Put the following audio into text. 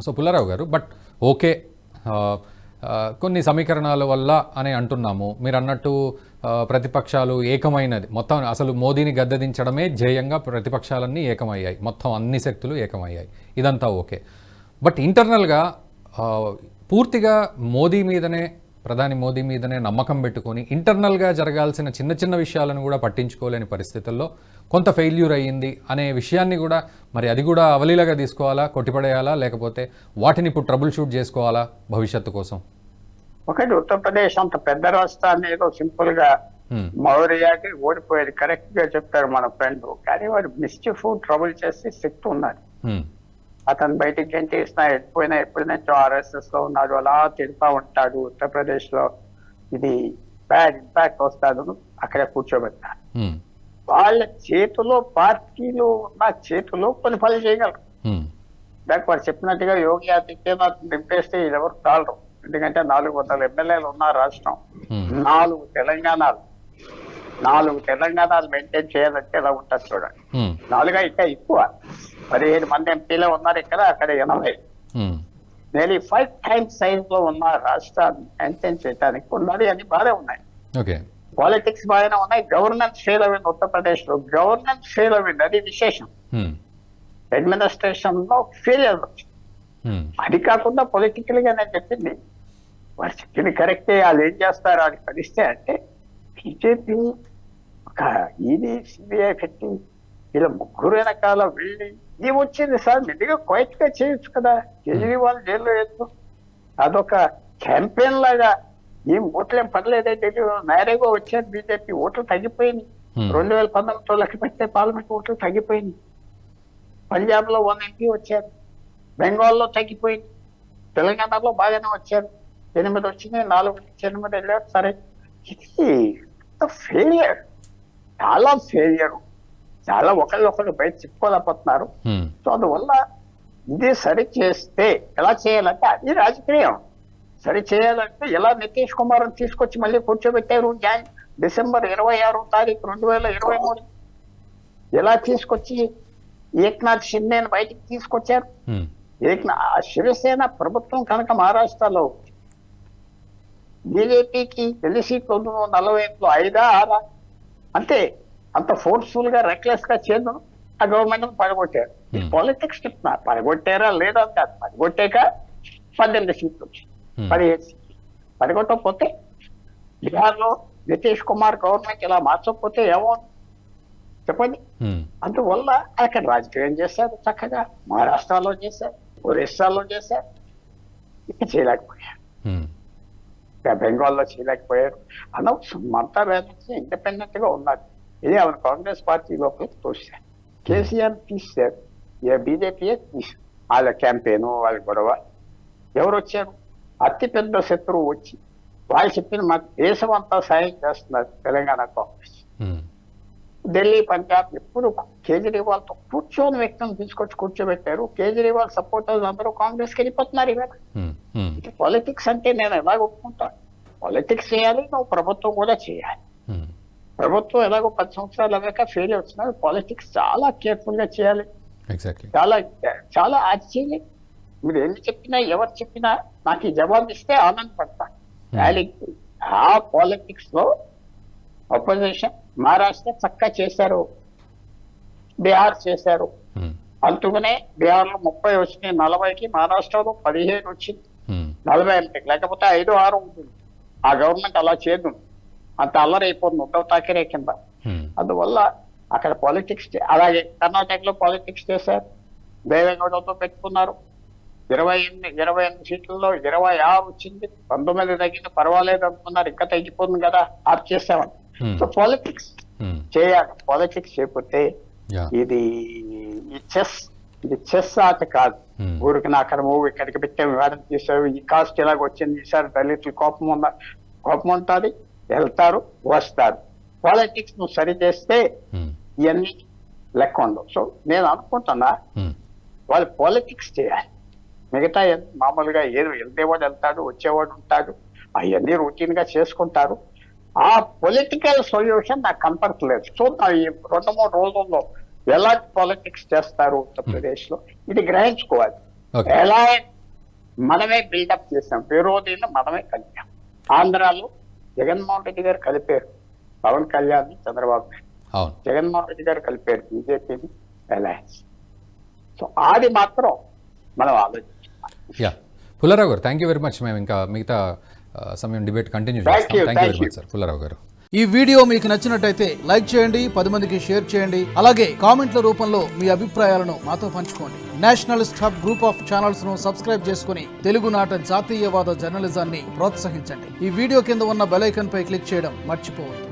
So Pullarao గారు, but okay, కొన్ని సమీకరణాల వల్ల అని అంటున్నాము. మీరు అన్నట్టు ప్రతిపక్షాలు ఏకమైనది, మొత్తం అసలు మోదీని గద్దెదించడమే ధ్యేయంగా ప్రతిపక్షాలన్నీ ఏకమయ్యాయి, మొత్తం అన్ని శక్తులు ఏకమయ్యాయి, ఇదంతా ఓకే. బట్ ఇంటర్నల్గా పూర్తిగా మోదీ మీదనే, ప్రధాని మోదీ మీదనే నమ్మకం పెట్టుకొని ఇంటర్నల్గా జరగాల్సిన చిన్న చిన్న విషయాలను కూడా పట్టించుకోలేని పరిస్థితుల్లో కొంత ఫెయిల్యూర్ అయ్యింది అనే విషయాన్ని కూడా, మరి అది కూడా అవలీలగా తీసుకోవాలా, కొట్టిపడేయాలా, లేకపోతే వాటిని ఇప్పుడు ట్రబుల్ షూట్ చేసుకోవాలా భవిష్యత్తు కోసం? ఒకటి, ఉత్తరప్రదేశ్ అంత పెద్ద రాష్ట్రాన్ని ఏదో సింపుల్ గా మౌర్యాకి ఓడిపోయేది, కరెక్ట్ గా చెప్పారు మన ఫ్రెండ్. కానీ వాడు మిస్చిఫ్ ట్రబుల్ చేసి శక్తి ఉన్నది. అతను బయటికి గెంటేసినా ఎప్పుడైనా ఎప్పుడునుంచో RSS లో ఉన్నాడు, అలా తిడుతూ ఉంటాడు. ఉత్తరప్రదేశ్ లో ఇది బ్యాడ్ ఇంపాక్ట్ వస్తాడు, అక్కడే కూర్చోబెట్టారు. వాళ్ళ చేతిలో పార్టీలు ఉన్న చేతిలో కొన్ని పనులు చేయగలరు. దానికి వారు చెప్పినట్టుగా యోగి ఆదిత్యనాథ్ దింపేస్తే ఎవరు తాళరు. ఎందుకంటే 400 ఎమ్మెల్యేలు ఉన్నారు రాష్ట్రం, 4 తెలంగాణలు మెయింటైన్ చేయాలంటే ఎలా ఉంటుంది చూడండి. 4 ఇంకా ఎక్కువ, 15 మంది ఎంపీలే ఉన్నారు ఇక్కడ, అక్కడ 80. నేను 5 times సైజ్ లో ఉన్న రాష్ట్రాన్ని మెయింటైన్ చేయడానికి ఉన్నది అని బాగా ఉన్నాయి. పాలిటిక్స్ బాగానే ఉన్నాయి, గవర్నెన్స్ ఫెయిల్ అయింది ఉత్తరప్రదేశ్ లో. గవర్నెన్స్ ఫెయిల్ అయింది, అది విశేషం. అడ్మినిస్ట్రేషన్ లో ఫెయిలియర్ వచ్చింది. అది కాకుండా పొలిటికల్ గా నేను చెప్పింది, వారు చెప్పింది కరెక్టే. వాళ్ళు ఏం చేస్తారో అని కలిస్తే అంటే బీజేపీ ఒక ఈడీ సిబిఐ పెట్టి ఇలా ముగ్గురు వెనకాల వెళ్ళి ఇది వచ్చింది సార్, మెల్లిగా క్వైట్ గా చేయొచ్చు కదా, కేజ్రీవాల్ జైల్లో వేయచ్చు. అదొక క్యాంపెయిన్ లాగా ఏం ఓట్లేం పడలేదంటే నేరేగా వచ్చారు బీజేపీ, ఓట్లు తగ్గిపోయింది. 2019లో లెక్క పెడితే పార్లమెంట్ ఓట్లు తగ్గిపోయింది. పంజాబ్ లో 1 MP వచ్చారు, బెంగాల్లో తగ్గిపోయింది, తెలంగాణలో బాగానే వచ్చారు, 8 వచ్చినాయి, 4 నుంచి 8 వెళ్ళారు. సరే, ఇది ఫెయిలియర్, చాలా ఫెయిలియర్, చాలా ఒకళ్ళు బయట చెప్పుకోలేకపోతున్నారు. సో అందువల్ల ఇది సరి చేస్తే ఎలా చేయాలంటే అది రాజకీయం. సరి చేయాలంటే ఎలా నితీష్ కుమార్ తీసుకొచ్చి మళ్ళీ కూర్చోబెట్టారు డిసెంబర్ 26వ తారీఖు 2023 ఎలా తీసుకొచ్చి ఏక్నాథ్ షిండేని బయటికి తీసుకొచ్చారు. శివసేన ప్రభుత్వం కనుక మహారాష్ట్రలో బీజేపీకి ఎన్ని సీట్లు 40లో 5 6 అంతే, అంత ఫోర్స్ఫుల్ గా రెక్లెస్ గా చేయడం ఆ గవర్నమెంట్ పడగొట్టారు. పాలిటిక్స్ చెప్తున్నారు, పడగొట్టారా లేదా కాదు, పడగొట్టాక 18 సీట్లు వచ్చి 17 సీట్లు. పడగొట్టకపోతే బీహార్ లో నితీష్ కుమార్ గవర్నమెంట్ ఇలా మార్చకపోతే ఏమో చెప్పండి. అందువల్ల అక్కడ రాజకీయం చేశారు, చక్కగా మహారాష్ట్రలో చేశారు, ఒరిస్సాలో చేశారు, ఇక్కడ చేయలేకపోయారు, బెంగాల్లో చేయలేకపోయారు. అనవసరం మమతా బెనర్జీ ఇండిపెండెంట్ గా ఉన్నారు, ఇది ఆమె కాంగ్రెస్ పార్టీ లోపలికి తోశారు. కేసీఆర్ తీశారు, బీజేపీయే తీశారు. వాళ్ళ క్యాంపెయిన్, వాళ్ళ గొడవ. ఎవరు వచ్చారు? అతిపెద్ద శత్రువు వచ్చి వాళ్ళు చెప్పిన మాకు దేశం అంతా సాయం చేస్తున్నారు తెలంగాణ కాంగ్రెస్. ఢిల్లీ, పంజాబ్ ఎప్పుడు కేజ్రీవాల్ తో కూర్చొని వ్యక్తిని తీసుకొచ్చి కూర్చోబెట్టారు. కేజ్రీవాల్ సపోర్టర్స్ అందరూ కాంగ్రెస్కి వెళ్ళిపోతున్నారు ఇవాళ. పాలిటిక్స్ అంటే నేను ఎలాగ ఒప్పుకుంటాను, పాలిటిక్స్ చేయాలి, నువ్వు ప్రభుత్వం కూడా చేయాలి. ప్రభుత్వం ఎలాగో 10 సంవత్సరాలు అవ్వక ఫెయిల్ అవుతున్నారు, పాలిటిక్స్ చాలా కేర్ఫుల్ గా చేయాలి. చాలా చాలా అది చేయాలి. మీరు ఎన్ని చెప్పినా ఎవరు చెప్పినా నాకు ఈ జవాబు ఇస్తే ఆనందపడతాను. ఆ పాలిటిక్స్ లో అపోజిషన్ మహారాష్ట్ర చక్కగా చేశారు, బీహార్ చేశారు. అందుకనే బీహార్ లో 30 వచ్చినాయి 40కి, మహారాష్ట్రలో 15 వచ్చింది 40 లేకపోతే 5 6 ఉంటుంది. ఆ గవర్నమెంట్ అలా చేయదు, అంత అల్లరైపోతుంది ఉద్ధవ్ ఠాకరే కింద. అందువల్ల అక్కడ పాలిటిక్స్, అలాగే కర్ణాటకలో పాలిటిక్స్ చేశారు, దేవేగౌడతో పెట్టుకున్నారు. 28 సీట్లలో 26 వచ్చింది, 19 తగ్గింది, పర్వాలేదు అనుకున్నారు, ఇంకా తగ్గిపోతుంది కదా ఆప్ చేసామని. సో పాలిటిక్స్ చేయాలి, పాలిటిక్స్ చేయకపోతే ఇది చెస్ ఆట కాదు. ఊరికి నా అక్కడ మూవ్ ఇక్కడికి పెట్టాము, వాడిని తీసావు, ఈ కాస్ట్ ఇలాగ వచ్చింది, ఈసారి దళితులు కోపం ఉంటుంది, వెళ్తారు వస్తారు. పాలిటిక్స్ నువ్వు సరి చేస్తే ఇవన్నీ లెక్క ఉండవు. సో నేను అనుకుంటున్నా వాళ్ళు పాలిటిక్స్ చేయాలి. మిగతా మామూలుగా ఏదో వెళ్తేవాడు వెళ్తాడు, వచ్చేవాడు ఉంటాడు, అవన్నీ రొటీన్ గా చేసుకుంటారు. ఆ పొలిటికల్ సొల్యూషన్ నాకు కనపడట్లేదు. సో ఈ 2-3 రోజుల్లో ఎలాంటి పాలిటిక్స్ చేస్తారు ఉత్తరప్రదేశ్ లో ఇది గ్రహించుకోవాలి. మనమే బిల్డప్ చేసాం, విరోధీలు మనమే కలిపాం. ఆంధ్రాలో జగన్మోహన్ రెడ్డి గారు కలిపారు పవన్ కళ్యాణ్, చంద్రబాబు నాయుడు. అవును. జగన్మోహన్ రెడ్డి గారు కలిపారు బీజేపీని, అలయన్స్. సో అది మాత్రం మనం ఆలోచించాలి. యా, పుల్లారావు గారు, థ్యాంక్ యూ వెరీ మచ్. మేము ఇంకా మిగతా సమయం డిబేట్ కంటిన్యూ Thank చేస్తాం. you, thank you thank very much sir. Pullarao గారు, ఈ వీడియో మీకు నచ్చినట్టయితే లైక్ చేయండి, 10 మందికి షేర్ చేయండి. అలాగే కామెంట్ల రూపంలో మీ అభిప్రాయాలను మాతో పంచుకోండి. Nationalist hub group of channels ను సబ్స్క్రైబ్ చేసుకుని తెలుగునాట జాతీయవాద జర్నలిజాన్ని ప్రోత్సహించండి. ఈ వీడియో కింద ఉన్న బెల్ ఐకాన్ పై క్లిక్ చేయడం మర్చిపోవద్దు.